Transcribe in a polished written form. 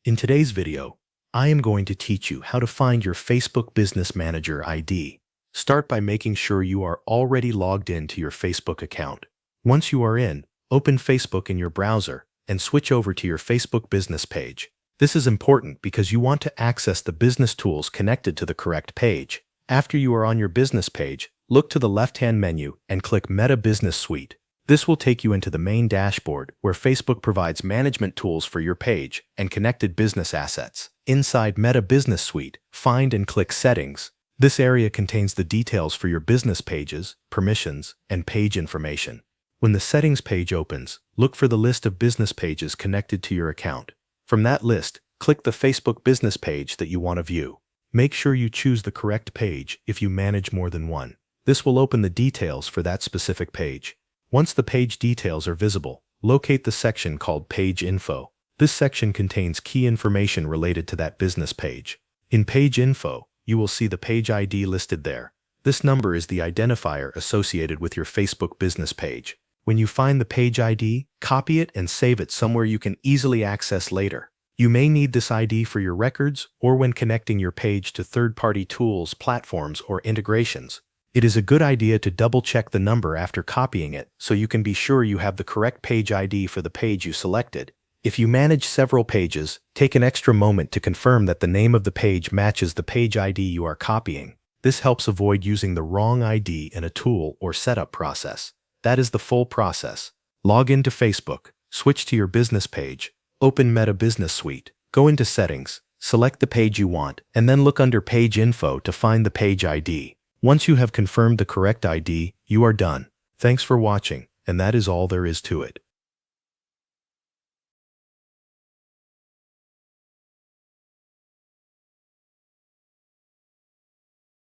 In today's video, I am going to teach you how to find your Facebook Business Manager ID. Start by making sure you are already logged in to your Facebook account. Once you are in, open Facebook in your browser and switch over to your Facebook business page. This is important because you want to access the business tools connected to the correct page. After you are on your business page, look to the left-hand menu and click Meta Business Suite. This will take you into the main dashboard where Facebook provides management tools for your page and connected business assets. Inside Meta Business Suite, find and click Settings. This area contains the details for your business pages, permissions, and page information. When the Settings page opens, look for the list of business pages connected to your account. From that list, click the Facebook business page that you want to view. Make sure you choose the correct page if you manage more than one. This will open the details for that specific page. Once the page details are visible, locate the section called Page Info. This section contains key information related to that business page. In Page Info, you will see the page ID listed there. This number is the identifier associated with your Facebook business page. When you find the page ID, copy it and save it somewhere you can easily access later. You may need this ID for your records or when connecting your page to third-party tools, platforms, or integrations. It is a good idea to double-check the number after copying it so you can be sure you have the correct page ID for the page you selected. If you manage several pages, take an extra moment to confirm that the name of the page matches the page ID you are copying. This helps avoid using the wrong ID in a tool or setup process. That is the full process. Log into Facebook, switch to your business page, open Meta Business Suite, go into Settings, select the page you want, and then look under Page Info to find the page ID. Once you have confirmed the correct ID, you are done. Thanks for watching, and that is all there is to it.